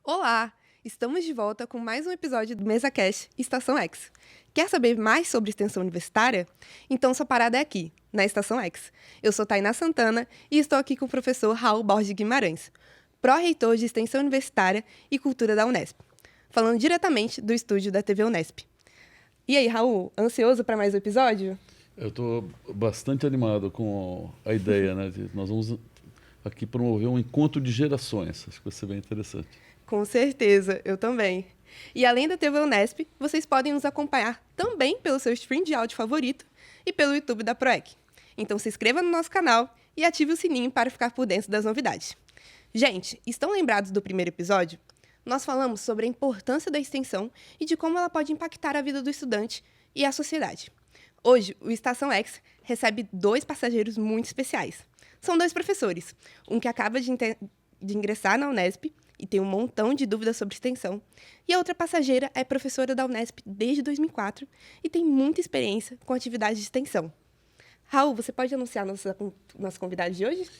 Olá! Estamos de volta com mais um episódio do MesaCast Estação X. Quer saber mais sobre extensão universitária? Então sua parada é aqui, na Estação X. Eu sou Tainá Santana e estou aqui com o professor Raul Borges Guimarães, pró-reitor de Extensão Universitária e Cultura da Unesp, falando diretamente do estúdio da TV Unesp. E aí, Raul, ansioso para mais um episódio? Eu estou bastante animado com a ideia, né? Nós vamos aqui promover um encontro de gerações. Acho que vai ser bem interessante. Com certeza, eu também. E além da TV Unesp, vocês podem nos acompanhar também pelo seu stream de áudio favorito e pelo YouTube da PROEC. Então se inscreva no nosso canal e ative o sininho para ficar por dentro das novidades. Gente, estão lembrados do primeiro episódio? Nós falamos sobre a importância da extensão e de como ela pode impactar a vida do estudante e a sociedade. Hoje, o Estação X recebe 2 passageiros muito especiais. São 2 professores, um que acaba de ingressar na Unesp e tem um montão de dúvidas sobre extensão, e a outra passageira é professora da Unesp desde 2004 e tem muita experiência com atividades de extensão. Raul, você pode anunciar nosso convidado de hoje?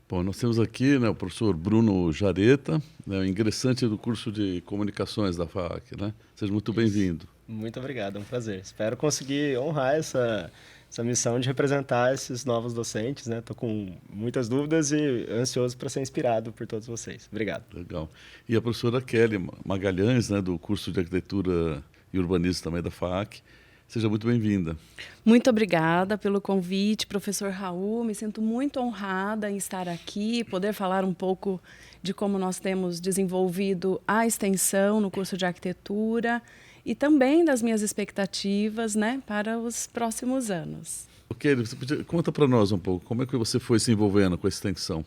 Bom, nós temos aqui, né, o professor Bruno Jareta, né, o ingressante do curso de Comunicações da FAAC, né? Seja muito bem-vindo. Muito obrigado, é um prazer. Espero conseguir honrar essa missão de representar esses novos docentes, né? Estou com muitas dúvidas e ansioso para ser inspirado por todos vocês. Obrigado. Legal. E a professora Kelly Magalhães, né, do curso de Arquitetura e Urbanismo também da FAAC. Seja muito bem-vinda. Muito obrigada pelo convite, professor Raul. Me sinto muito honrada em estar aqui, poder falar um pouco de como nós temos desenvolvido a extensão no curso de arquitetura e também das minhas expectativas, né, para os próximos anos. Ok, conta para nós um pouco, como é que você foi se envolvendo com a extensão?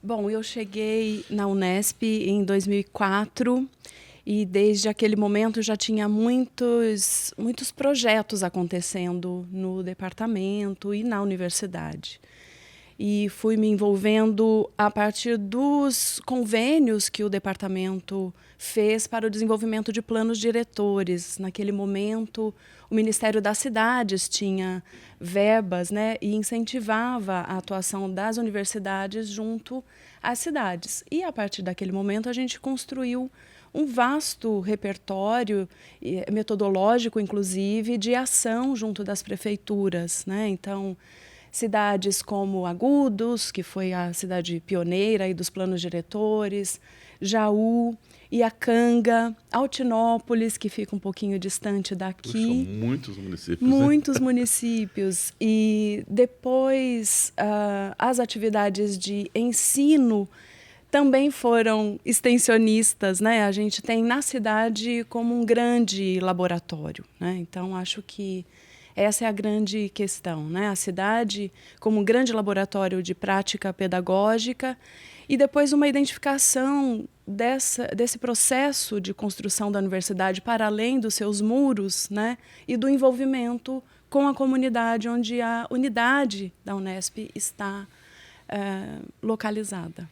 Bom, eu cheguei na Unesp em 2004 e desde aquele momento já tinha muitos projetos acontecendo no departamento e na universidade. E fui me envolvendo a partir dos convênios que o departamento fez para o desenvolvimento de planos diretores. Naquele momento, o Ministério das Cidades tinha verbas, né, e incentivava a atuação das universidades junto às cidades. E, a partir daquele momento, a gente construiu um vasto repertório metodológico, inclusive, de ação junto das prefeituras, né? Então, cidades como Agudos, que foi a cidade pioneira aí dos planos diretores, Jaú, Iacanga, Altinópolis, que fica um pouquinho distante daqui. Puxa, muitos municípios. Muitos municípios. E depois as atividades de ensino também foram extensionistas, né? A gente tem na cidade como um grande laboratório, né? Então, acho que essa é a grande questão, né? A cidade como um grande laboratório de prática pedagógica e depois uma identificação desse processo de construção da universidade para além dos seus muros, né? E do envolvimento com a comunidade onde a unidade da Unesp está localizada.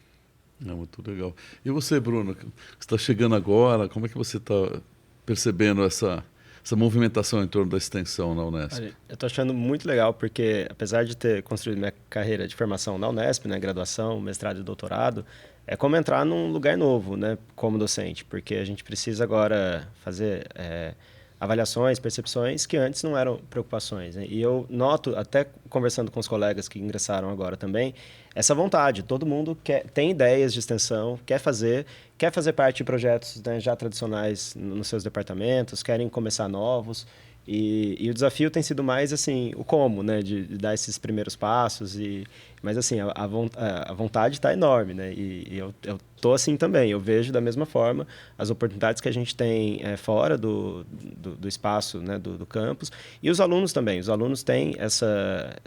Muito legal. E você, Bruno, que está chegando agora, como é que você está percebendo essa movimentação em torno da extensão na Unesp? Olha, eu estou achando muito legal porque, apesar de ter construído minha carreira de formação na Unesp, né, graduação, mestrado e doutorado, é como entrar num lugar novo, né, como docente, porque a gente precisa agora fazer avaliações, percepções que antes não eram preocupações, né? E eu noto, até conversando com os colegas que ingressaram agora também, essa vontade. Todo mundo tem ideias de extensão, quer fazer parte de projetos, né, já tradicionais nos seus departamentos, querem começar novos. E o desafio tem sido mais assim, o como, né, de dar esses primeiros passos. Mas assim, a vontade está enorme, né? E eu estou assim também. Eu vejo da mesma forma as oportunidades que a gente tem fora do espaço, né, do campus. E os alunos também. Os alunos têm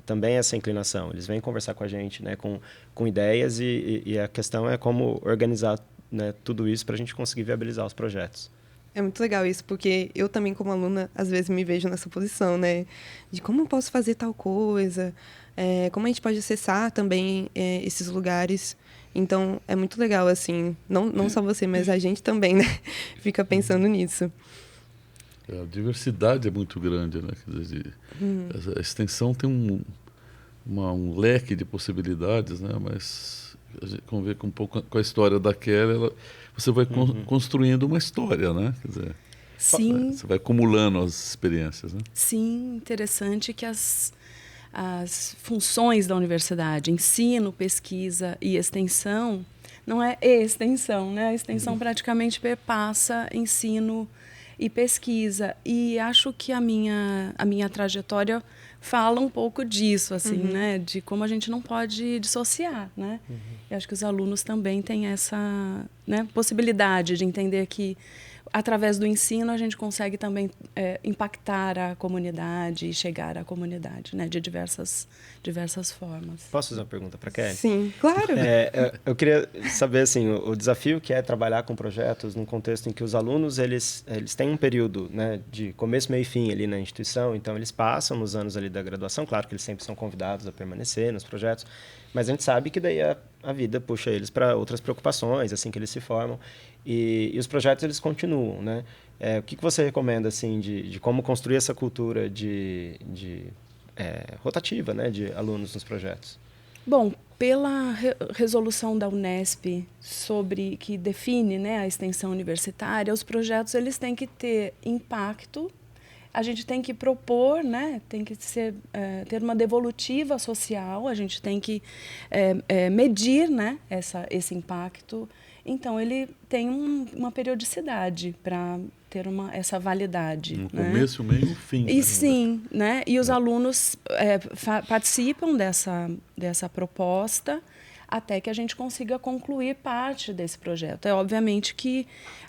também essa inclinação. Eles vêm conversar com a gente, né, com ideias e a questão é como organizar, né, tudo isso para a gente conseguir viabilizar os projetos. É muito legal isso, porque eu também, como aluna, às vezes me vejo nessa posição, né? De como eu posso fazer tal coisa, como a gente pode acessar também esses lugares. Então, é muito legal, assim, não só você, mas a gente também, né? Fica pensando nisso. A diversidade é muito grande, né? Quer dizer, a extensão tem um leque de possibilidades, né? Mas a gente convê com um pouco com a história da Kelly, você vai construindo uma história, né? Quer dizer, Sim. você vai acumulando as experiências, né? Sim, interessante que as funções da universidade, ensino, pesquisa e extensão, não é extensão, né? A extensão praticamente perpassa ensino e pesquisa. E acho que a minha trajetória fala um pouco disso, assim, né? De como a gente não pode dissociar, né? Eu acho que os alunos também têm essa, né, possibilidade de entender que através do ensino a gente consegue também impactar a comunidade e chegar à comunidade, né, de diversas formas. Posso fazer uma pergunta para a Kelly? Sim, claro. Eu queria saber assim, o desafio que é trabalhar com projetos num contexto em que os alunos eles têm um período, né, de começo, meio e fim ali na instituição, então eles passam nos anos ali da graduação, claro que eles sempre são convidados a permanecer nos projetos, mas a gente sabe que daí a vida puxa eles para outras preocupações assim que eles se formam e os projetos eles continuam, né? O que você recomenda assim de como construir essa cultura de rotativa, né, de alunos nos projetos? Bom, pela resolução da Unesp que define, né, a extensão universitária, os projetos eles têm que ter impacto. A gente tem que propor, né, tem que ter uma devolutiva social, a gente tem que medir, né, esse impacto. Então, ele tem uma periodicidade para ter essa validade. Um né? começo, meio e um fim. E sim, né? E os alunos participam dessa proposta até que a gente consiga concluir parte desse projeto. É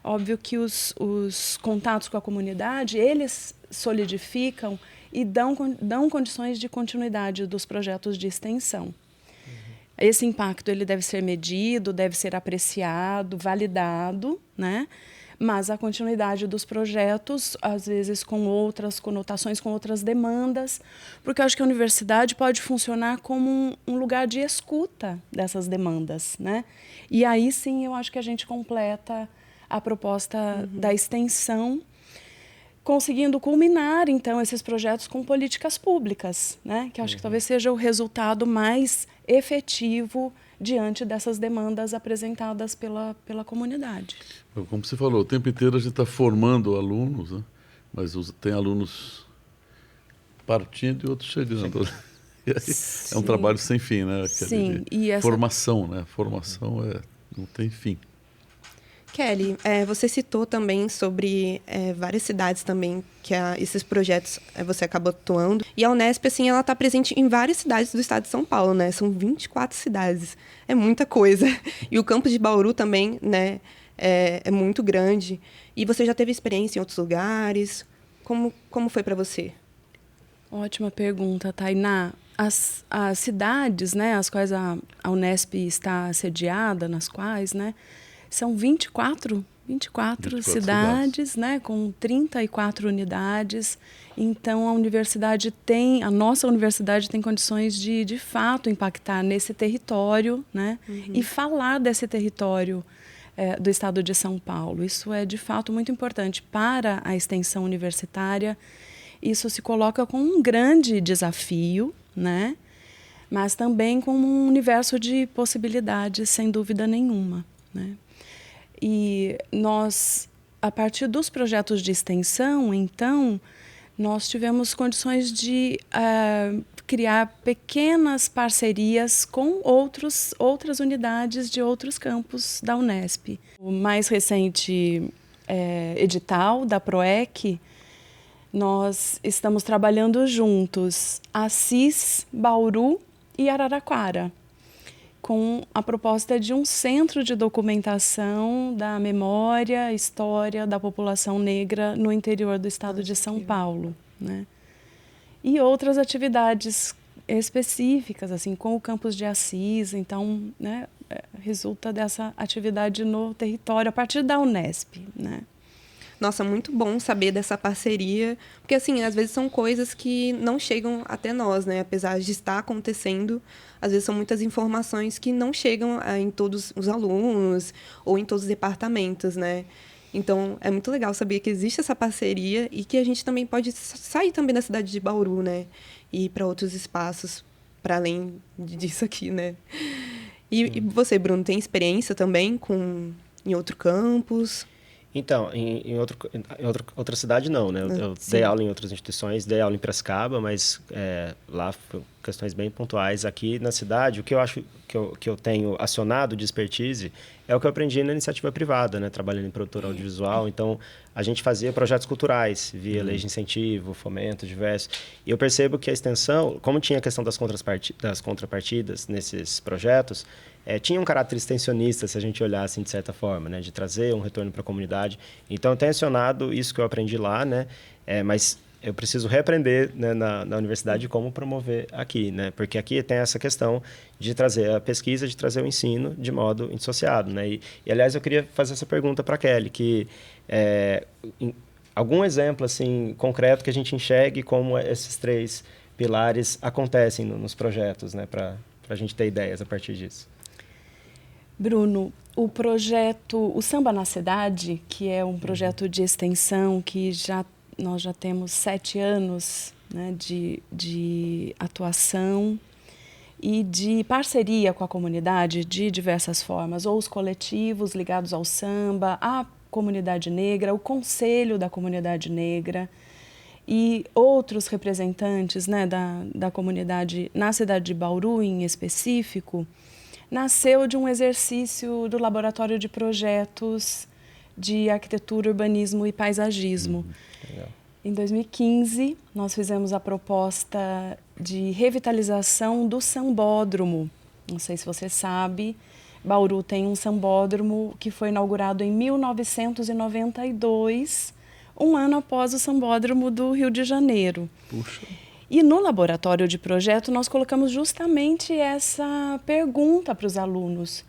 óbvio que os contatos com a comunidade, eles solidificam e dão condições de continuidade dos projetos de extensão. Esse impacto ele deve ser medido, deve ser apreciado, validado, né? Mas a continuidade dos projetos, às vezes com outras conotações, com outras demandas, porque eu acho que a universidade pode funcionar como um lugar de escuta dessas demandas, né? E aí sim eu acho que a gente completa a proposta da extensão, conseguindo culminar, então, esses projetos com políticas públicas, né? Que eu acho que talvez seja o resultado mais efetivo diante dessas demandas apresentadas pela comunidade. Como você falou, o tempo inteiro a gente está formando alunos, né? Mas tem alunos partindo e outros chegando. E aí é um trabalho sem fim, né? Sim. E formação, né? Formação não tem fim. Kelly, você citou também sobre várias cidades também que esses projetos você acabou atuando. E a Unesp, assim, ela está presente em várias cidades do estado de São Paulo, né? São 24 cidades. É muita coisa. E o campus de Bauru também, né? É muito grande. E você já teve experiência em outros lugares? Como foi para você? Ótima pergunta, Tainá. As cidades, né, as quais a Unesp está sediada, nas quais, né, são 24 cidades, né, com 34 unidades. Então, a nossa universidade tem condições de fato, impactar nesse território, né, e falar desse território do estado de São Paulo. Isso é, de fato, muito importante para a extensão universitária. Isso se coloca como um grande desafio, né, mas também como um universo de possibilidades, sem dúvida nenhuma, né. E nós, a partir dos projetos de extensão, então, nós tivemos condições de criar pequenas parcerias com outras unidades de outros campos da Unesp. O mais recente edital da PROEC, nós estamos trabalhando juntos, Assis, Bauru e Araraquara, com a proposta de um centro de documentação da memória, história da população negra no interior do estado de São Paulo, né? E outras atividades específicas, assim, com o campus de Assis. Então, né, resulta dessa atividade no território, a partir da Unesp, né? Nossa, muito bom saber dessa parceria, porque, assim, às vezes são coisas que não chegam até nós, né? Apesar de estar acontecendo, às vezes são muitas informações que não chegam em todos os alunos ou em todos os departamentos, né? Então, é muito legal saber que existe essa parceria e que a gente também pode sair também da cidade de Bauru, né? E ir para outros espaços, para além disso aqui, né? E você, Bruno, tem experiência também em outro campus? Então, outra cidade não, né? Eu dei aula em outras instituições, dei aula em Piracicaba, mas lá foram questões bem pontuais. Aqui na cidade, o que eu acho que eu tenho acionado de expertise é o que eu aprendi na iniciativa privada, né? Trabalhando em produtora audiovisual. Então, a gente fazia projetos culturais via lei de incentivo, fomento, diversos. E eu percebo que a extensão, como tinha a questão das contrapartidas nesses projetos, tinha um caráter extensionista, se a gente olhasse de certa forma, né? De trazer um retorno para a comunidade. Então, eu tenho acionado isso que eu aprendi lá, né? Mas eu preciso reaprender, né, na universidade como promover aqui, né? Porque aqui tem essa questão de trazer a pesquisa, de trazer o ensino de modo indissociado, né? E aliás, eu queria fazer essa pergunta para a Kelly, que algum exemplo assim concreto que a gente enxergue como esses 3 pilares acontecem nos projetos, né? Para a gente ter ideias a partir disso. Bruno, o projeto O Samba na Cidade, que é um projeto de extensão que nós já temos 7 anos, né, de atuação e de parceria com a comunidade de diversas formas, ou os coletivos ligados ao samba, a comunidade negra, o conselho da comunidade negra e outros representantes, né, da comunidade na cidade de Bauru em específico, nasceu de um exercício do Laboratório de Projetos de Arquitetura, Urbanismo e Paisagismo. Legal. Em 2015, nós fizemos a proposta de revitalização do sambódromo. Não sei se você sabe, Bauru tem um sambódromo que foi inaugurado em 1992, um ano após o sambódromo do Rio de Janeiro. Puxa. E no laboratório de projeto nós colocamos justamente essa pergunta para os alunos.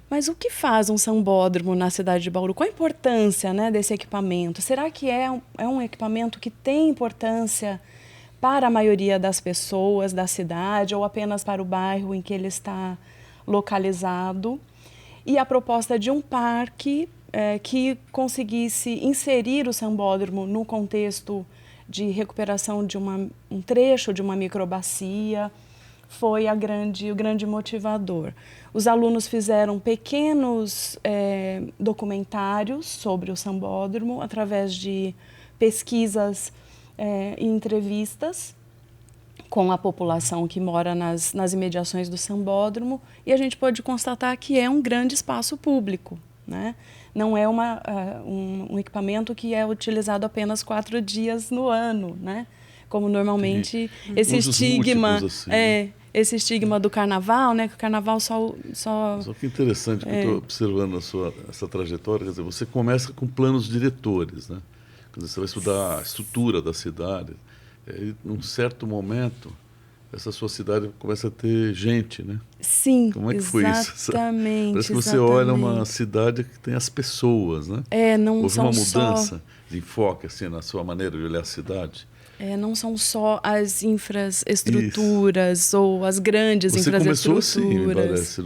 Mas o que faz um sambódromo na cidade de Bauru? Qual a importância, né, desse equipamento? Será que é um equipamento que tem importância para a maioria das pessoas da cidade ou apenas para o bairro em que ele está localizado? E a proposta de um parque que conseguisse inserir o sambódromo no contexto de recuperação de um trecho de uma microbacia foi o grande motivador. Os alunos fizeram pequenos documentários sobre o sambódromo através de pesquisas e entrevistas com a população que mora nas imediações do sambódromo, e a gente pôde constatar que é um grande espaço público, né? Não é um equipamento que é utilizado apenas 4 dias no ano, né? Como normalmente esse estigma, assim, esse estigma do carnaval, né? Que o carnaval só... Só que interessante que eu estou observando essa trajetória, quer dizer, você começa com planos diretores, né? Quer dizer, você vai estudar a estrutura da cidade, e num certo momento essa sua cidade começa a ter gente, né? Sim, como é que foi isso? Exatamente. Parece que você olha uma cidade que tem as pessoas, né? Não houve são uma mudança só... de enfoque assim, na sua maneira de olhar a cidade. Não são só as infraestruturas ou as grandes você infraestruturas. Você começou assim, me parece,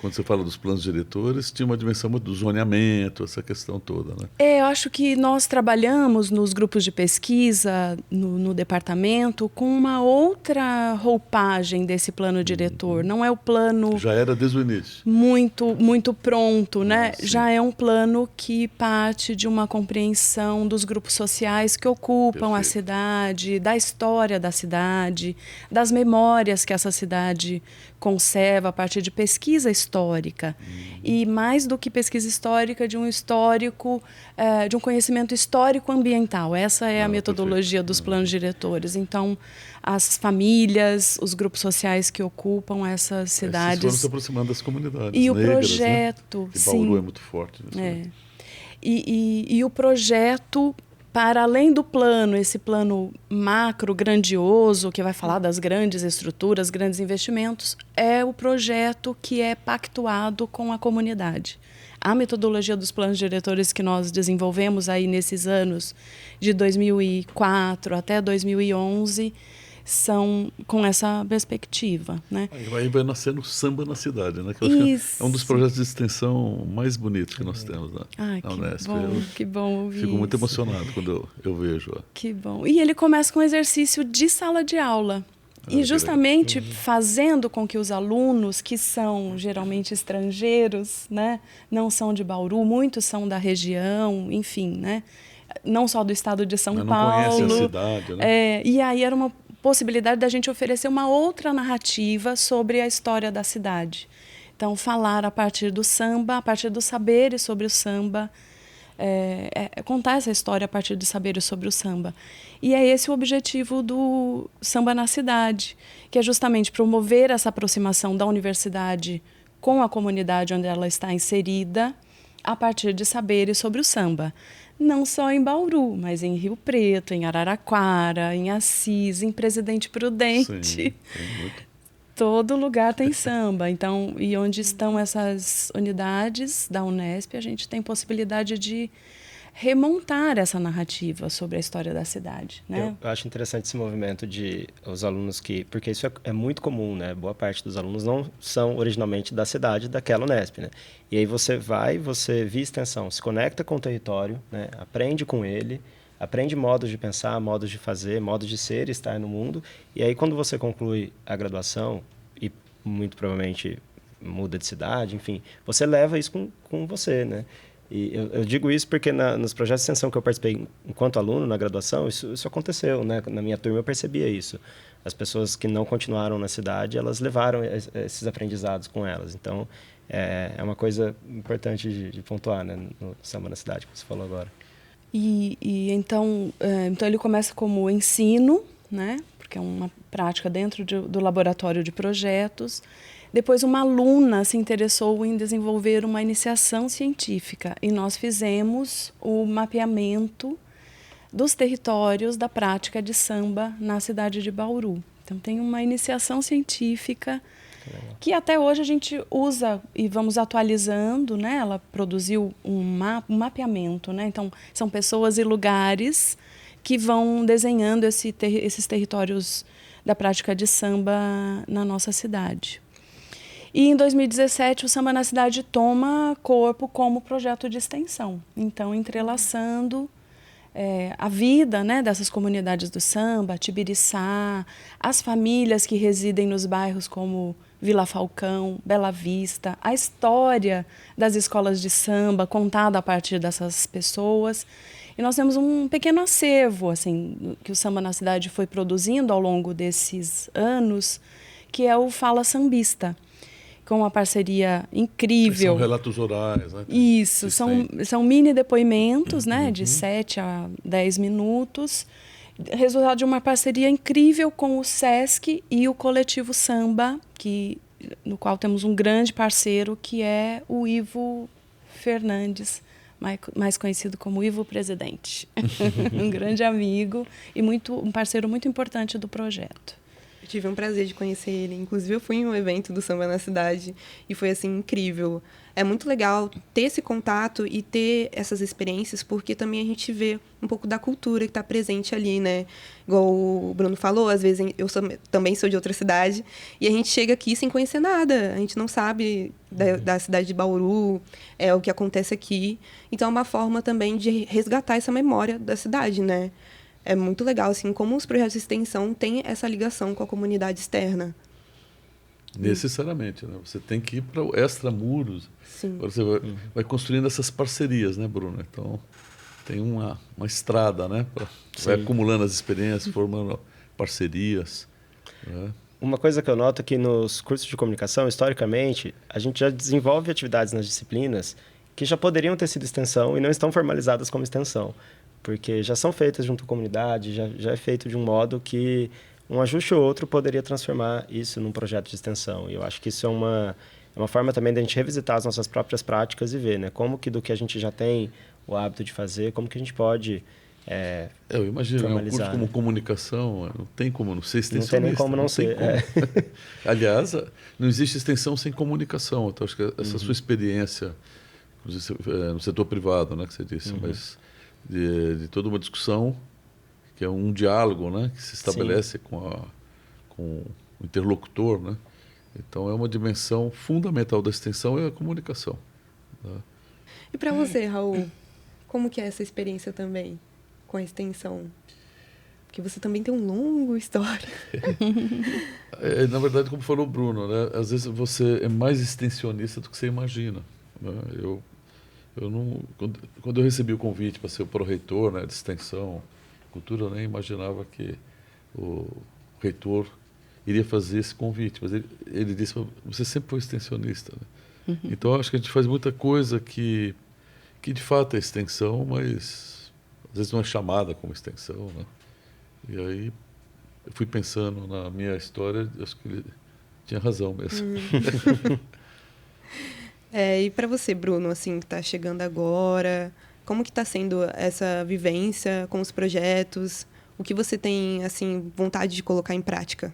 quando você fala dos planos diretores, tinha uma dimensão do zoneamento, essa questão toda, né? Eu acho que nós trabalhamos nos grupos de pesquisa, no departamento, com uma outra roupagem desse plano diretor. Não é o plano... Já era desde o início. Muito pronto, né? Sim. Já é um plano que parte de uma compreensão dos grupos sociais que ocupam a cidade, da história da cidade, das memórias que essa cidade conserva a partir de pesquisa histórica. E mais do que pesquisa histórica, de um histórico, de um conhecimento histórico-ambiental. Essa é a metodologia dos planos diretores. Então, as famílias, os grupos sociais que ocupam essas cidades... Vocês foram se aproximando das comunidades e negras, o projeto, né? E Bauru é muito forte nisso. Né? E o projeto... Para além do plano, esse plano macro, grandioso, que vai falar das grandes estruturas, grandes investimentos, é o projeto que é pactuado com a comunidade. A metodologia dos planos diretores que nós desenvolvemos aí nesses anos de 2004 até 2011 são com essa perspectiva, né? Aí vai nascendo o Samba na Cidade, né? Que eu acho que é um dos projetos de extensão mais bonitos que nós temos na Unesp. Que bom ouvir. Fico muito emocionado quando eu vejo. Que bom. E ele começa com um exercício de sala de aula. E justamente fazendo com que os alunos, que são geralmente estrangeiros, né, não são de Bauru, muitos são da região, enfim, né, não só do estado de São Paulo. Não conhece a cidade, né? E aí era uma possibilidade da gente oferecer uma outra narrativa sobre a história da cidade. Então, falar a partir do samba, a partir dos saberes sobre o samba, contar essa história a partir de saberes sobre o samba. E é esse o objetivo do Samba na Cidade, que é justamente promover essa aproximação da universidade com a comunidade onde ela está inserida, a partir de saberes sobre o samba. Não só em Bauru, mas em Rio Preto, em Araraquara, em Assis, em Presidente Prudente. Sim, tem muito. Todo lugar tem samba. Então, e onde estão essas unidades da Unesp, a gente tem possibilidade de remontar essa narrativa sobre a história da cidade, né? Eu acho interessante esse movimento de os alunos porque isso é muito comum, né? Boa parte dos alunos não são originalmente da cidade daquela Unesp, né? E aí você via extensão, se conecta com o território, né? Aprende com ele, aprende modos de pensar, modos de fazer, modos de ser e estar no mundo. E aí quando você conclui a graduação e muito provavelmente muda de cidade, enfim, você leva isso com você, né? E eu digo isso porque nos projetos de extensão que eu participei enquanto aluno na graduação, isso aconteceu, né? Na minha turma eu percebia isso. As pessoas que não continuaram na cidade, elas levaram esses aprendizados com elas. Então, é uma coisa importante de pontuar, né? No Samba na Cidade, que você falou agora. Então ele começa como ensino, né? Porque é uma prática dentro do laboratório de projetos. Depois, uma aluna se interessou em desenvolver uma iniciação científica e nós fizemos o mapeamento dos territórios da prática de samba na cidade de Bauru. Então, tem uma iniciação científica que até hoje a gente usa e vamos atualizando, né? Ela produziu um mapeamento, né? Então, são pessoas e lugares que vão desenhando esses territórios da prática de samba na nossa cidade. E em 2017 o Samba na Cidade toma corpo como projeto de extensão. Então, entrelaçando a vida, né, dessas comunidades do samba, Tibiriçá, as famílias que residem nos bairros como Vila Falcão, Bela Vista, a história das escolas de samba contada a partir dessas pessoas. E nós temos um pequeno acervo assim, que o Samba na Cidade foi produzindo ao longo desses anos, que é o Fala Sambista, com uma parceria incrível. São relatos orais, né? Isso, são mini depoimentos, né, de 7 a 10 minutos, resultado de uma parceria incrível com o SESC e o Coletivo Samba, no qual temos um grande parceiro, que é o Ivo Fernandes, mais conhecido como Ivo Presidente. Um grande amigo e um parceiro muito importante do projeto. Tive um prazer de conhecer ele. Inclusive, eu fui em um evento do Samba na Cidade e foi, assim, incrível. É muito legal ter esse contato e ter essas experiências, porque também a gente vê um pouco da cultura que está presente ali, né? Igual o Bruno falou, às vezes também sou de outra cidade e a gente chega aqui sem conhecer nada. A gente não sabe da cidade de Bauru, o que acontece aqui. Então, é uma forma também de resgatar essa memória da cidade, né? É muito legal, assim, como os projetos de extensão têm essa ligação com a comunidade externa. Necessariamente, né? Você tem que ir para o extramuros. Sim. Agora você vai construindo essas parcerias, né, Bruno? Então, tem uma estrada, né? Vai acumulando as experiências, formando parcerias. Né? Uma coisa que eu noto é que nos cursos de comunicação, historicamente, a gente já desenvolve atividades nas disciplinas que já poderiam ter sido extensão e não estão formalizadas como extensão. Porque já são feitas junto à comunidade, já é feito de um modo que um ajuste ou outro poderia transformar isso num projeto de extensão. E eu acho que isso é uma forma também de a gente revisitar as nossas próprias práticas e ver, né, como que do que a gente já tem o hábito de fazer, como que a gente pode eu imagino, um curso como comunicação, não tem como não ser extensionista. Não tem nem como não ser. Aliás, não existe extensão sem comunicação. Então, acho que essa sua experiência no setor privado, né, que você disse, mas de toda uma discussão, que é um diálogo, né, que se estabelece com o interlocutor, né? Então, é uma dimensão fundamental da extensão é a comunicação. Né? E para você, Raul, como que é essa experiência também com a extensão? Porque você também tem um longo histórico. Na verdade, como falou o Bruno, né? Às vezes você é mais extensionista do que você imagina. Né? Quando eu recebi o convite para ser o pró-reitor, né, de extensão, cultura, eu nem imaginava que o reitor iria fazer esse convite. Mas ele disse, você sempre foi extensionista. Né? Então, acho que a gente faz muita coisa que de fato é extensão, mas às vezes não é chamada como extensão. Né? E aí eu fui pensando na minha história, acho que ele tinha razão mesmo. E para você, Bruno, assim, que está chegando agora, como que está sendo essa vivência com os projetos? O que você tem, assim, vontade de colocar em prática?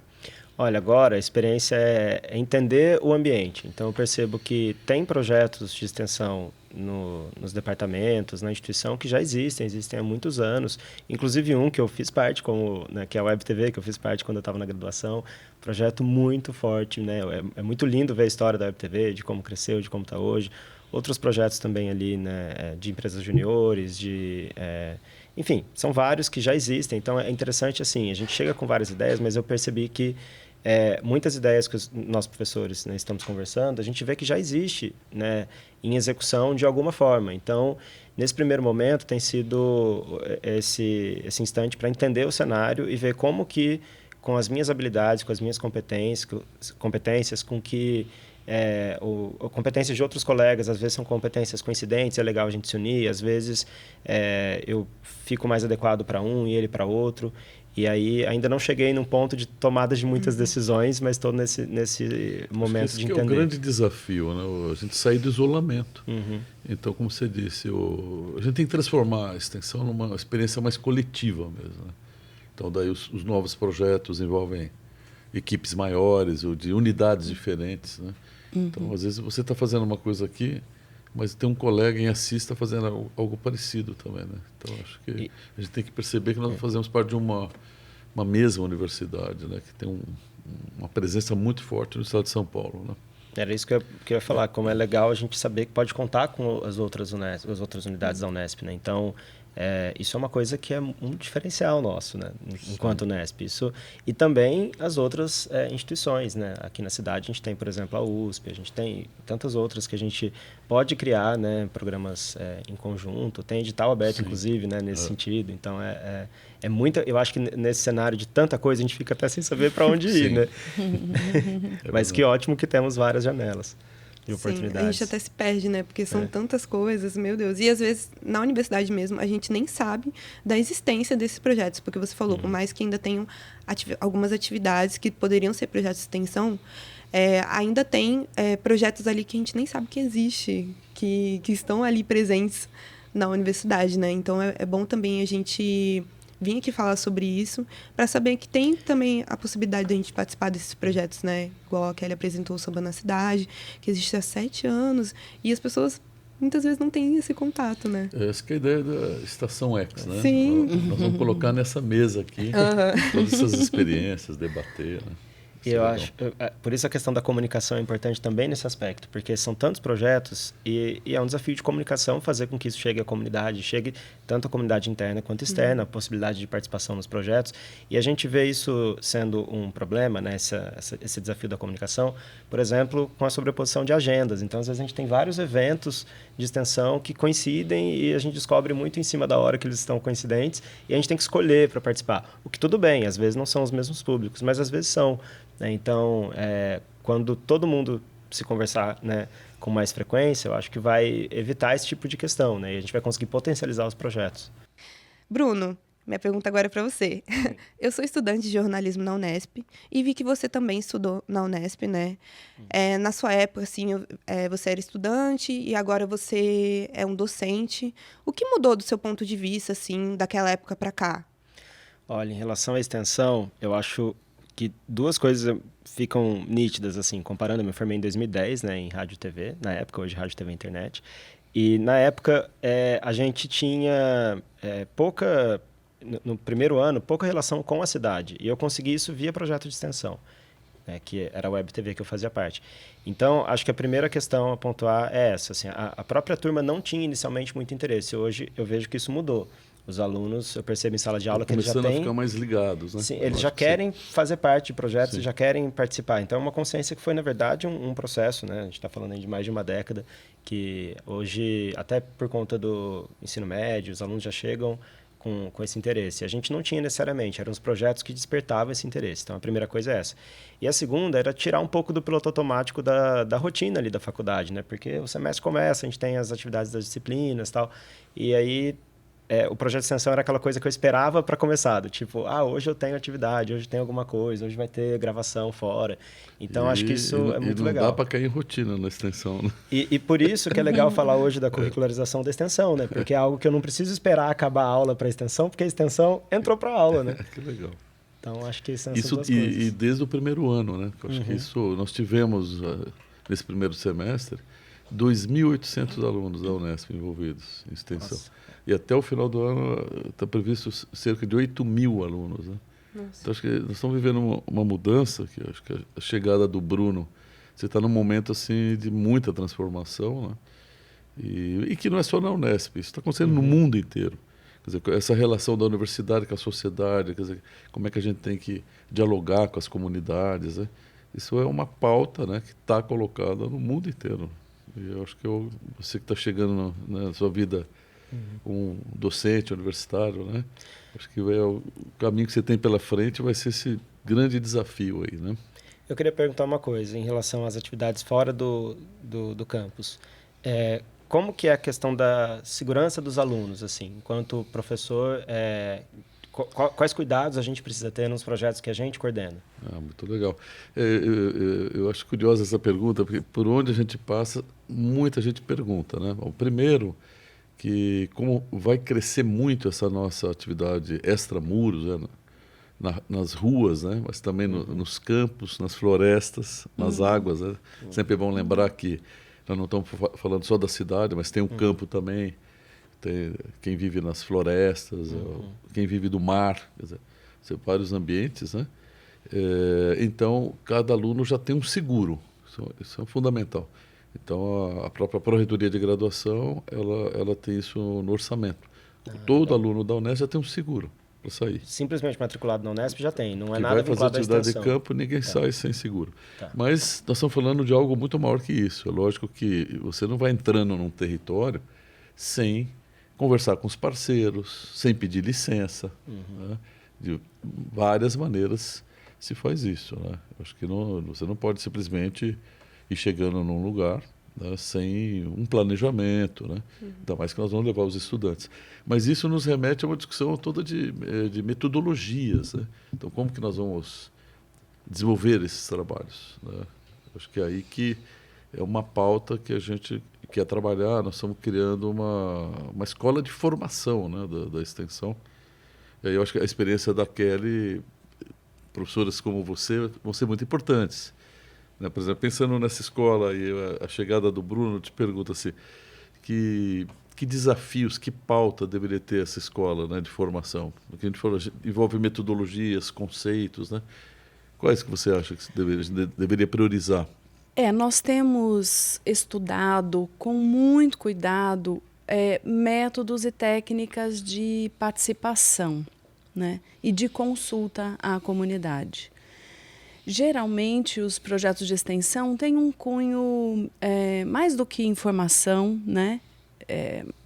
Olha, agora a experiência é entender o ambiente. Então, eu percebo que tem projetos de extensão nos departamentos, na instituição, que já existem há muitos anos. Inclusive um que eu fiz parte, que é a Web TV, que eu fiz parte quando eu estava na graduação. Projeto muito forte, né? É muito lindo ver a história da Web TV, de como cresceu, de como está hoje. Outros projetos também ali, né, de empresas juniores, enfim, são vários que já existem. Então, é interessante, assim, a gente chega com várias ideias, mas eu percebi que muitas ideias que os nossos professores, né, estamos conversando, a gente vê que já existe, né, em execução de alguma forma. Então, nesse primeiro momento, tem sido esse instante para entender o cenário e ver como que, com as minhas habilidades, com as minhas competências com que competências de outros colegas, às vezes são competências coincidentes, é legal a gente se unir, às vezes eu fico mais adequado para um e ele para outro. E aí ainda não cheguei num ponto de tomada de muitas decisões, mas estou nesse momento de entender. É o grande desafio, né? A gente sair do isolamento. Então, como você disse, a gente tem que transformar a extensão numa experiência mais coletiva mesmo. Né? Então, daí os novos projetos envolvem equipes maiores ou de unidades diferentes. Né? Então, às vezes você está fazendo uma coisa aqui, mas tem um colega em Assis que está fazendo algo parecido também. Né? Então, acho que a gente tem que perceber que nós fazemos parte de uma mesma universidade, né? Que tem uma presença muito forte no estado de São Paulo. Né? Era isso que eu ia falar, como é legal a gente saber que pode contar com as outras unidades da Unesp. Né? Então, isso é uma coisa que é um diferencial nosso, né? Enquanto Unesp. E também as outras instituições. Né? Aqui na cidade a gente tem, por exemplo, a USP, a gente tem tantas outras que a gente pode criar, né, programas em conjunto, tem edital aberto, inclusive, né, nesse sentido. Então, eu acho que nesse cenário de tanta coisa, a gente fica até sem saber para onde ir. Né? Mas que ótimo que temos várias janelas de oportunidades. A gente até se perde, né? Porque são tantas coisas, meu Deus. E às vezes, na universidade mesmo, a gente nem sabe da existência desses projetos. Porque você falou, por mais que ainda tenham algumas atividades que poderiam ser projetos de extensão, ainda tem projetos ali que a gente nem sabe que existe, que estão ali presentes na universidade, né? Então, é bom também a gente vir aqui falar sobre isso, para saber que tem também a possibilidade de a gente participar desses projetos, né? Igual a Kelly apresentou o Samba na Cidade, que existe há 7 anos, e as pessoas muitas vezes não têm esse contato, né? Essa que é a ideia da Estação X, né? Sim. Nós vamos colocar nessa mesa aqui todas essas experiências, debater, né? E eu acho, por isso a questão da comunicação é importante também nesse aspecto, porque são tantos projetos e é um desafio de comunicação fazer com que isso chegue à comunidade, chegue tanto à comunidade interna quanto externa, a possibilidade de participação nos projetos. E a gente vê isso sendo um problema, né, esse desafio da comunicação, por exemplo, com a sobreposição de agendas. Então, às vezes, a gente tem vários eventos de extensão que coincidem e a gente descobre muito em cima da hora que eles estão coincidentes e a gente tem que escolher para participar. O que tudo bem, às vezes não são os mesmos públicos, mas às vezes são. Então, quando todo mundo se conversar, né, com mais frequência, eu acho que vai evitar esse tipo de questão, né? E a gente vai conseguir potencializar os projetos. Bruno, minha pergunta agora é para você. Eu sou estudante de jornalismo na Unesp e vi que você também estudou na Unesp, né? Na sua época, assim, você era estudante e agora você é um docente. O que mudou do seu ponto de vista, assim, daquela época para cá? Olha, em relação à extensão, eu acho que duas coisas ficam nítidas, assim, comparando. Eu me formei em 2010, né, em rádio e TV, na época, hoje rádio, TV e internet. E, na época, a gente tinha pouca, no primeiro ano, pouca relação com a cidade. E eu consegui isso via projeto de extensão, né, que era a Web TV que eu fazia parte. Então, acho que a primeira questão a pontuar é essa. Assim, a própria turma não tinha inicialmente muito interesse. Hoje, eu vejo que isso mudou. Os alunos, eu percebo em sala de aula que eles já começando têm... a ficar mais ligados, né? Sim, eles já querem fazer parte de projetos, Sim. já querem participar. Então, é uma consciência que foi, na verdade, um processo, né? A gente está falando aí de mais de uma década, que hoje, até por conta do ensino médio, os alunos já chegam com esse interesse. A gente não tinha necessariamente, eram os projetos que despertavam esse interesse. Então, a primeira coisa é essa. E a segunda era tirar um pouco do piloto automático da rotina ali da faculdade, né? Porque o semestre começa, a gente tem as atividades das disciplinas e tal, e aí... o projeto de extensão era aquela coisa que eu esperava para começar, do tipo, hoje eu tenho atividade, hoje tem alguma coisa, hoje vai ter gravação fora. Então, acho que isso é muito legal. Não dá para cair em rotina na extensão, né? E por isso que é legal falar hoje da curricularização da extensão, né? Porque é algo que eu não preciso esperar acabar a aula para a extensão, porque a extensão entrou para a aula, né? Que legal. Então, acho que são Isso, essas duas coisas. e desde o primeiro ano, né? Eu acho que isso, nós tivemos, nesse primeiro semestre, 2.800 alunos da Unesp envolvidos em extensão. Nossa. E até o final do ano está previsto cerca de 8.000 alunos. Né? Então, acho que nós estamos vivendo uma mudança, que acho que a chegada do Bruno, você está num momento assim, de muita transformação, né? E que não é só na Unesp, isso está acontecendo no mundo inteiro. Quer dizer, essa relação da universidade com a sociedade, quer dizer, como é que a gente tem que dialogar com as comunidades, né? Isso é uma pauta, né, que está colocada no mundo inteiro. E eu acho que você que está chegando na sua vida um docente universitário, né? Acho que o caminho que você tem pela frente vai ser esse grande desafio aí, né? Eu queria perguntar uma coisa em relação às atividades fora do campus. Como que é a questão da segurança dos alunos, assim, enquanto professor, quais cuidados a gente precisa ter nos projetos que a gente coordena? Muito legal. Eu acho curiosa essa pergunta, porque por onde a gente passa, muita gente pergunta, né? Bom, primeiro, que como vai crescer muito essa nossa atividade extramuros, né? Nas ruas, né? Mas também nos campos, nas florestas, nas águas. Né? Sempre é bom lembrar que nós não estamos falando só da cidade, mas tem um campo também, tem quem vive nas florestas, quem vive do mar, quer dizer, são vários ambientes, né? Então, cada aluno já tem um seguro, isso é fundamental. Então, a própria Pró-Reitoria de Graduação, ela tem isso no orçamento. Todo aluno da Unesp já tem um seguro para sair. Simplesmente matriculado na Unesp já tem, não é que nada vai fazer vinculado à atividade extensão. de campo, ninguém sai sem seguro. Tá. Mas nós estamos falando de algo muito maior que isso. É lógico que você não vai entrando num território sem conversar com os parceiros, sem pedir licença. Né? De várias maneiras se faz isso. Né? Acho que você não pode simplesmente ir chegando num lugar, né, sem um planejamento, né? Ainda mais que nós vamos levar os estudantes. Mas isso nos remete a uma discussão toda de metodologias. Né? Então, como que nós vamos desenvolver esses trabalhos? Né? Acho que é aí que é uma pauta que a gente quer trabalhar. Nós estamos criando uma escola de formação, né, da extensão. E aí eu acho que a experiência da Kelly, professoras como você, vão ser muito importantes. Né? Por exemplo, pensando nessa escola e a chegada do Bruno, eu te pergunto assim, que desafios, que pauta deveria ter essa escola, né, de formação? Porque a gente falou, envolve metodologias, conceitos, né? Quais que você acha que deveria priorizar? Nós temos estudado com muito cuidado métodos e técnicas de participação, né, e de consulta à comunidade. Geralmente, os projetos de extensão têm um cunho mais do que informação, né?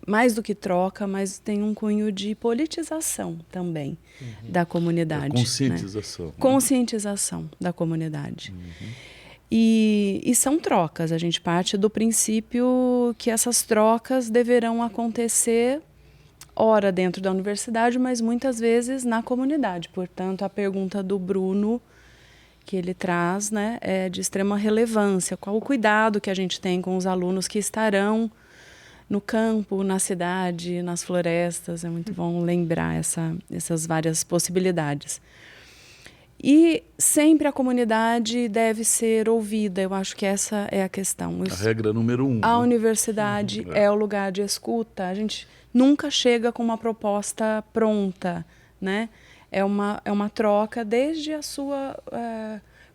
Mais do que troca, mas tem um cunho de politização também da comunidade. Conscientização. Né? Conscientização da comunidade. E são trocas. A gente parte do princípio que essas trocas deverão acontecer, ora dentro da universidade, mas muitas vezes na comunidade. Portanto, a pergunta do Bruno que ele traz, né, é de extrema relevância. Qual o cuidado que a gente tem com os alunos que estarão no campo, na cidade, nas florestas? É muito bom lembrar essas várias possibilidades. E sempre a comunidade deve ser ouvida. Eu acho que essa é a questão. A regra número 1. A universidade é o lugar de escuta. A gente nunca chega com uma proposta pronta, né? É uma troca desde a sua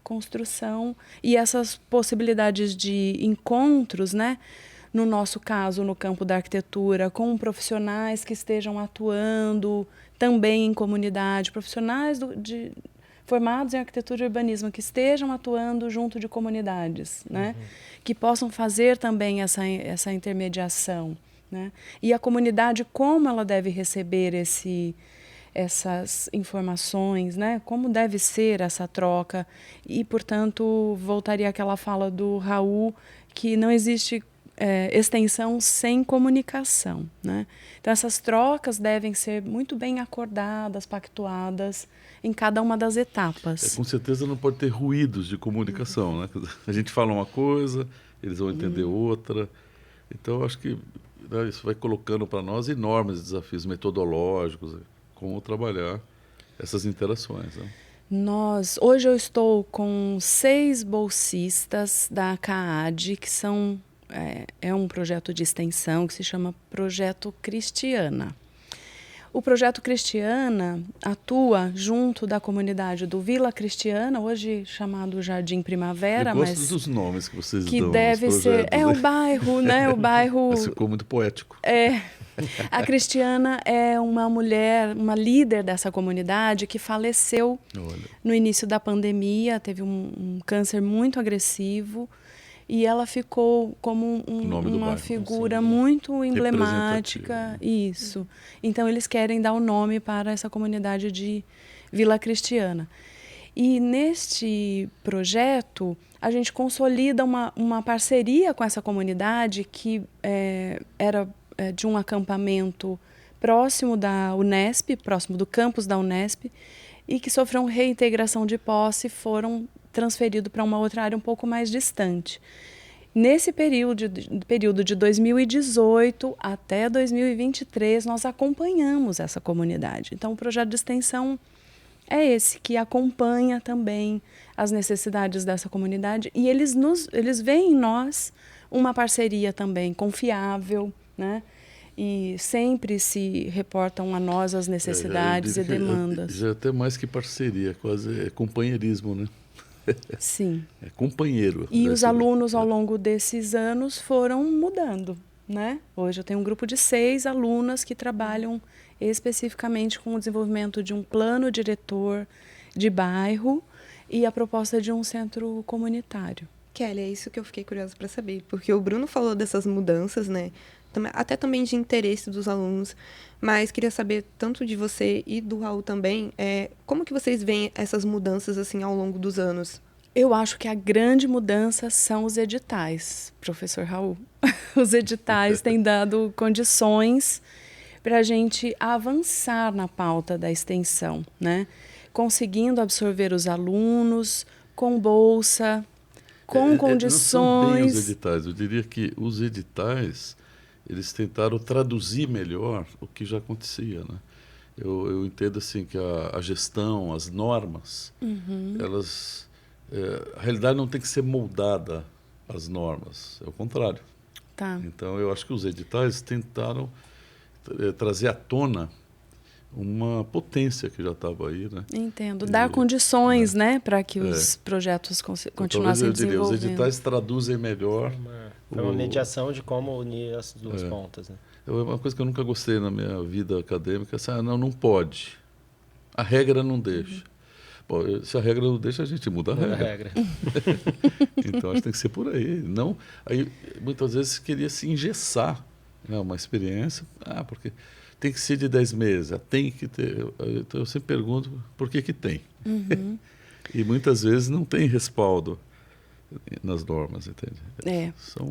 construção, e essas possibilidades de encontros, né, no nosso caso, no campo da arquitetura, com profissionais que estejam atuando também em comunidade, profissionais formados em arquitetura e urbanismo que estejam atuando junto de comunidades, né? Que possam fazer também essa intermediação, né? E a comunidade, como ela deve receber essas informações, né? Como deve ser essa troca. E, portanto, voltaria àquela fala do Raul, que não existe extensão sem comunicação, né? Então, essas trocas devem ser muito bem acordadas, pactuadas em cada uma das etapas. Com certeza não pode ter ruídos de comunicação, né? A gente fala uma coisa, eles vão entender outra. Então, eu acho que, né, isso vai colocando para nós enormes desafios metodológicos, como trabalhar essas interações, né? Hoje eu estou com 6 bolsistas da CAAD, que é um projeto de extensão que se chama Projeto Cristiana. O Projeto Cristiana atua junto da comunidade do Vila Cristiana, hoje chamado Jardim Primavera, eu gosto dos nomes que vocês que dão deve aos ser projetos, o bairro, né? O bairro. Mas ficou muito poético. A Cristiana é uma mulher, uma líder dessa comunidade que faleceu no início da pandemia, teve um câncer muito agressivo. E ela ficou como uma figura muito emblemática. Isso. Então, eles querem dar o nome para essa comunidade de Vila Cristiana. E neste projeto, a gente consolida uma parceria com essa comunidade que era de um acampamento próximo da Unesp, próximo do campus da Unesp, e que sofreram reintegração de posse e foram transferido para uma outra área um pouco mais distante. Nesse período de 2018 até 2023, nós acompanhamos essa comunidade. Então, o projeto de extensão é esse, que acompanha também as necessidades dessa comunidade, e eles veem em nós uma parceria também confiável, né? E sempre se reportam a nós as necessidades e demandas. Já é até mais que parceria, quase companheirismo, né? Sim. É companheiro. E os alunos, ao longo desses anos, foram mudando, né? Hoje eu tenho um grupo de 6 alunas que trabalham especificamente com o desenvolvimento de um plano diretor de bairro e a proposta de um centro comunitário. Kelly, é isso que eu fiquei curiosa para saber, porque o Bruno falou dessas mudanças, né? Até também de interesse dos alunos, mas queria saber tanto de você e do Raul também, como que vocês veem essas mudanças assim ao longo dos anos? Eu acho que a grande mudança são os editais, professor Raul. Os editais têm dado condições para a gente avançar na pauta da extensão, né? Conseguindo absorver os alunos com bolsa, com condições. Não são bem os editais. Eu diria que os editais, eles tentaram traduzir melhor o que já acontecia, né? Eu entendo assim que a gestão, as normas, elas... a realidade não tem que ser moldada às normas, é o contrário. Tá. Então, eu acho que os editais tentaram trazer à tona uma potência que já estava aí, né? Entendo. Dar condições, né, para que os projetos continuassem desenvolvendo. Os editais traduzem melhor. Uma mediação de como unir as duas pontas, né? É uma coisa que eu nunca gostei na minha vida acadêmica, assim, não pode. A regra não deixa. Bom, se a regra não deixa, a gente muda a regra. Então, acho que tem que ser por aí. Não, aí, muitas vezes queria se engessar, né, uma experiência, porque tem que ser de 10 meses, tem que ter. Então, eu sempre pergunto por que tem. E muitas vezes não tem respaldo nas normas, entende?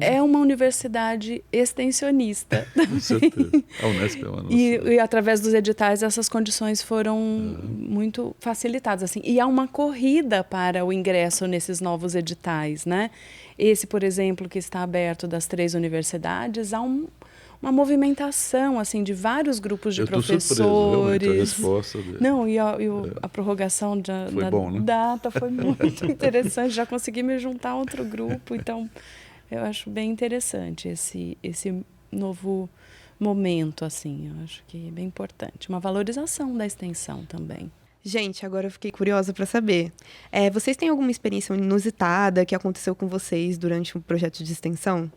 É uma universidade extensionista. Com certeza. A Unesp é uma e através dos editais essas condições foram muito facilitadas, assim. E há uma corrida para o ingresso nesses novos editais, né? Esse, por exemplo, que está aberto das 3 universidades, há uma movimentação assim de vários grupos de professores. Surpreso, a resposta dele. Não, a prorrogação da data foi muito interessante. Já consegui me juntar a outro grupo, então eu acho bem interessante esse novo momento, assim. Eu acho que é bem importante, uma valorização da extensão também. Gente, agora eu fiquei curiosa para saber. Vocês têm alguma experiência inusitada que aconteceu com vocês durante um projeto de extensão?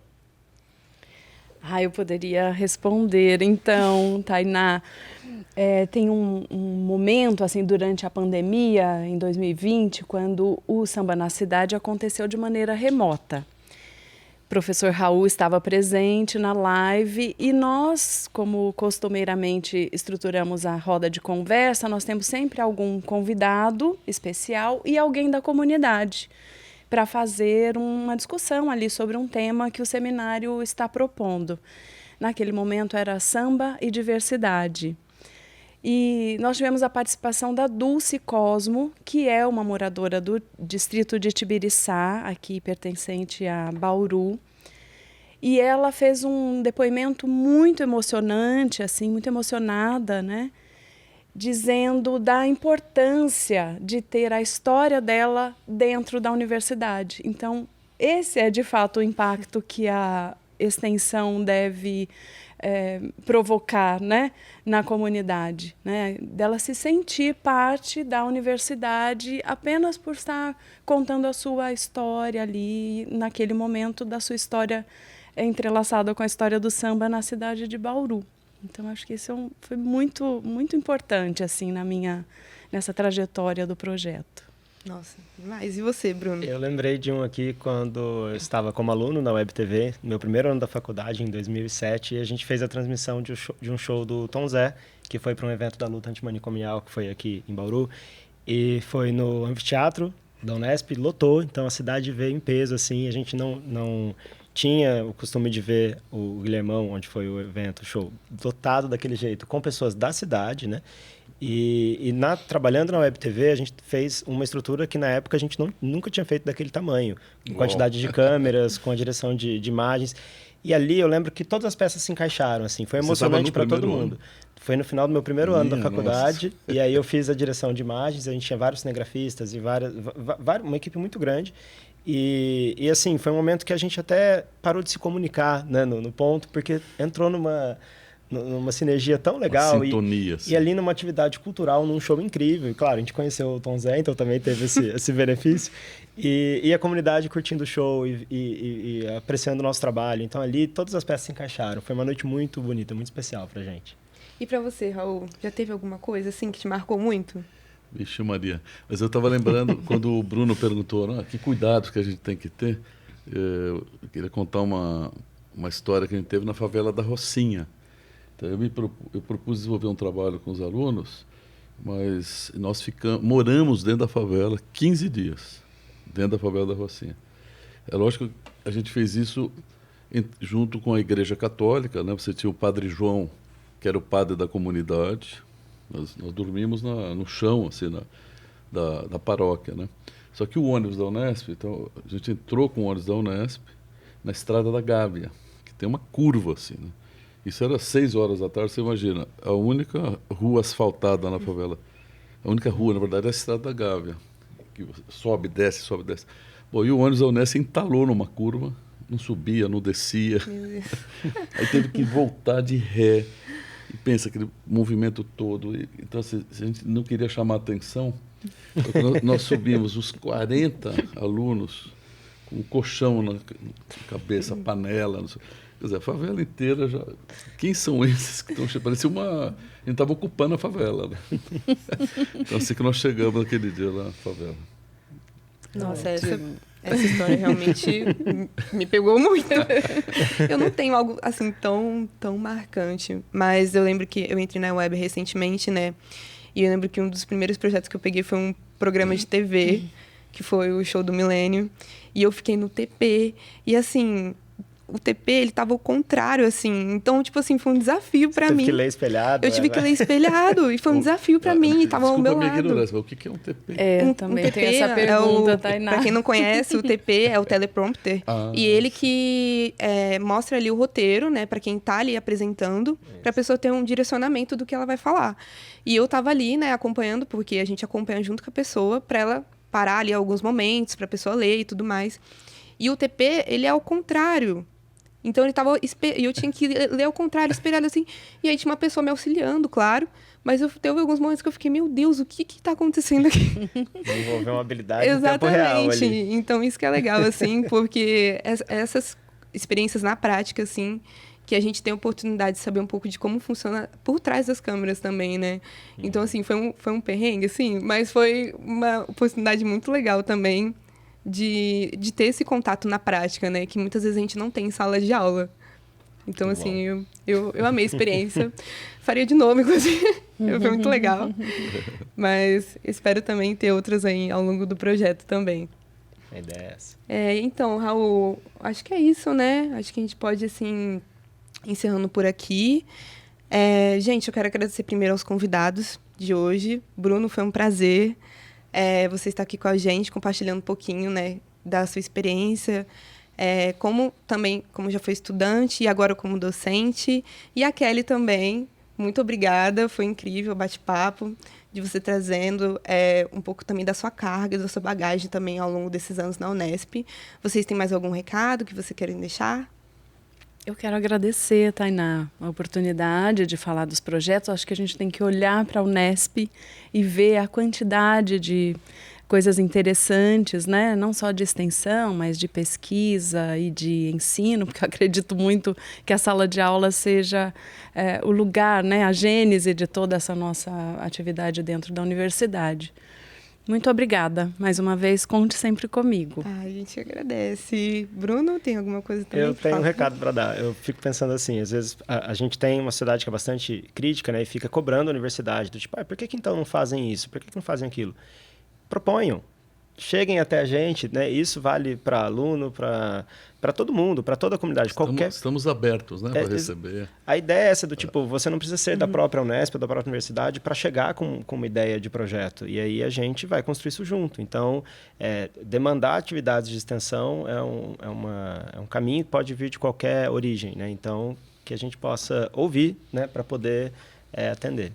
Eu poderia responder. Então, Tainá, tem um momento, assim, durante a pandemia, em 2020, quando o Samba na Cidade aconteceu de maneira remota. O professor Raul estava presente na live e nós, como costumeiramente estruturamos a roda de conversa, nós temos sempre algum convidado especial e alguém da comunidade para fazer uma discussão ali sobre um tema que o seminário está propondo. Naquele momento era samba e diversidade. E nós tivemos a participação da Dulce Cosmo, que é uma moradora do distrito de Tibiriçá, aqui pertencente a Bauru. E ela fez um depoimento muito emocionante, assim, muito emocionada, né? Dizendo da importância de ter a história dela dentro da universidade. Então, esse é, de fato, o impacto que a extensão deve provocar, né, na comunidade, né, dela se sentir parte da universidade apenas por estar contando a sua história ali, naquele momento da sua história entrelaçada com a história do samba na cidade de Bauru. Então, acho que isso foi muito, muito importante assim, nessa trajetória do projeto. Nossa, demais. E você, Bruno? Eu lembrei de um aqui quando eu estava como aluno na Web TV, no meu primeiro ano da faculdade, em 2007, e a gente fez a transmissão de um show do Tom Zé, que foi para um evento da luta antimanicomial, que foi aqui em Bauru, e foi no anfiteatro da Unesp, lotou, então a cidade veio em peso, assim, a gente não tinha o costume de ver o Guilhermão, onde foi o evento, o show, lotado daquele jeito, com pessoas da cidade, né? E trabalhando na Web TV, a gente fez uma estrutura que na época a gente nunca tinha feito daquele tamanho, com quantidade de câmeras, com a direção de imagens. E ali eu lembro que todas as peças se encaixaram, assim, foi emocionante para todo mundo. Foi no final do meu primeiro ano da faculdade, e aí eu fiz a direção de imagens, a gente tinha vários cinegrafistas e uma equipe muito grande. E assim, foi um momento que a gente até parou de se comunicar, né, no ponto, porque entrou numa sinergia tão legal. Uma sintonia, assim. E ali numa atividade cultural, num show incrível. E claro, a gente conheceu o Tom Zé, então também teve esse benefício. E a comunidade curtindo o show e apreciando o nosso trabalho. Então ali todas as peças se encaixaram. Foi uma noite muito bonita, muito especial pra gente. E pra você, Raul, já teve alguma coisa assim que te marcou muito? Vixe Maria. Mas eu estava lembrando, quando o Bruno perguntou, que cuidados que a gente tem que ter, eu queria contar uma história que a gente teve na favela da Rocinha. Então, eu propus desenvolver um trabalho com os alunos, mas nós moramos dentro da favela 15 dias, dentro da favela da Rocinha. É lógico que a gente fez isso junto com a Igreja Católica, né? Você tinha o Padre João, que era o padre da comunidade. Nós dormimos no chão, assim, da paróquia, né? Só que o ônibus da Unesp, então, a gente entrou com o ônibus da Unesp na Estrada da Gávea, que tem uma curva, assim, né? Isso era 6 horas da tarde, você imagina, a única rua asfaltada na favela, a única rua, na verdade, é a Estrada da Gávea, que sobe, desce, sobe, desce. Bom, e o ônibus da Unesp entalou numa curva, não subia, não descia, aí teve que voltar de ré, e pensa, aquele movimento todo, então se a gente não queria chamar atenção, nós subimos os 40 alunos com um colchão na cabeça, panela, não sei. Quer dizer, a favela inteira já... Quem são esses que estão... Parecia a gente estava ocupando a favela, né? Então, assim que nós chegamos naquele dia lá na favela. Nossa, essa história realmente me pegou muito. Eu não tenho algo, assim, tão marcante. Mas eu lembro que eu entrei na web recentemente, né? E eu lembro que um dos primeiros projetos que eu peguei foi um programa de TV, que foi o Show do Milênio. E eu fiquei no TP. E, assim... O TP, ele tava ao contrário, assim. Então, tipo assim, foi um desafio pra mim. Teve que ler espelhado. Eu tive que ler espelhado. E foi um desafio pra mim. E tava ao meu lado. O que é um TP? Também TP tem essa pergunta, Tainá. Pra quem não conhece, o TP é o teleprompter. E ele que mostra ali o roteiro, né? Pra quem tá ali apresentando. Pra pessoa ter um direcionamento do que ela vai falar. E eu tava ali, né? Acompanhando, porque a gente acompanha junto com a pessoa. Pra ela parar ali alguns momentos. Pra pessoa ler e tudo mais. E o TP, ele é ao contrário. Então, eu tinha que ler ao contrário, espelhado assim. E aí tinha uma pessoa me auxiliando, claro. Mas teve alguns momentos que eu fiquei, meu Deus, o que está acontecendo aqui? Desenvolver uma habilidade em tempo real ali. Então, isso que é legal, assim, porque essas experiências na prática, assim, que a gente tem a oportunidade de saber um pouco de como funciona por trás das câmeras também, né? Então, assim, foi um perrengue, assim, mas foi uma oportunidade muito legal também de ter esse contato na prática, né? Que muitas vezes a gente não tem em sala de aula. Então, assim, eu amei a experiência. Faria de novo, inclusive. Foi muito legal. Mas espero também ter outras aí ao longo do projeto também. A ideia é essa. Então, Raul, acho que é isso, né? Acho que a gente pode, assim, encerrando por aqui. Gente, eu quero agradecer primeiro aos convidados de hoje. Bruno, foi um prazer você estar aqui com a gente, compartilhando um pouquinho, né, da sua experiência, como já foi estudante e agora como docente. E a Kelly também, muito obrigada, foi incrível o bate-papo, de você trazendo um pouco também da sua carga, da sua bagagem também ao longo desses anos na Unesp. Vocês têm mais algum recado que vocês querem deixar? Eu quero agradecer, Tainá, a oportunidade de falar dos projetos. Acho que a gente tem que olhar para a Unesp e ver a quantidade de coisas interessantes, né? Não só de extensão, mas de pesquisa e de ensino, porque eu acredito muito que a sala de aula seja o lugar, né? A gênese de toda essa nossa atividade dentro da universidade. Muito obrigada. Mais uma vez, conte sempre comigo. A gente agradece. Bruno, tem alguma coisa também? Eu tenho um recado para dar. Eu fico pensando assim, às vezes a gente tem uma sociedade que é bastante crítica, né? E fica cobrando a universidade, do tipo, por que então não fazem isso? Por que não fazem aquilo? Proponham. Cheguem até a gente, né? Isso vale para aluno, para todo mundo, para toda a comunidade. Estamos abertos, né, para receber. A ideia é essa do tipo, você não precisa ser da própria Unesp, da própria universidade, para chegar com uma ideia de projeto. E aí a gente vai construir isso junto. Então, demandar atividades de extensão é um caminho que pode vir de qualquer origem, né? Então, que a gente possa ouvir, né, para poder atender.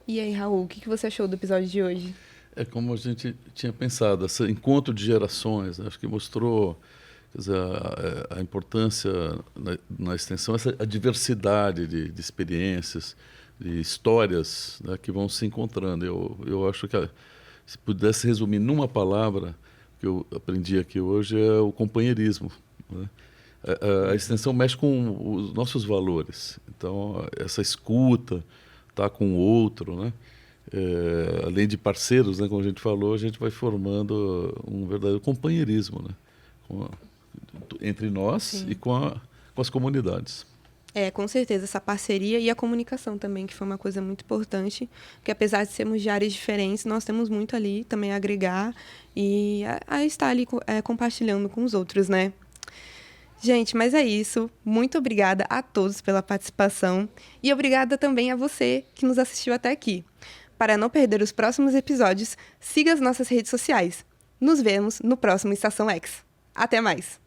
E aí, Raul, o que você achou do episódio de hoje? Como a gente tinha pensado, esse encontro de gerações, né? Acho que mostrou, quer dizer, a importância na extensão, a diversidade de experiências, de histórias, né, que vão se encontrando. Eu acho que, se pudesse resumir numa palavra, que eu aprendi aqui hoje, é o companheirismo, né? A extensão mexe com os nossos valores. Então, essa escuta, estar com o outro, né? Além de parceiros, né, como a gente falou, a gente vai formando um verdadeiro companheirismo, né, entre nós. Sim. E com as comunidades. Com certeza, essa parceria e a comunicação também, que foi uma coisa muito importante, porque apesar de sermos de áreas diferentes, nós temos muito ali também a agregar e a estar ali compartilhando com os outros, né? Gente, mas é isso. Muito obrigada a todos pela participação e obrigada também a você que nos assistiu até aqui. Para não perder os próximos episódios, siga as nossas redes sociais. Nos vemos no próximo Estação X. Até mais!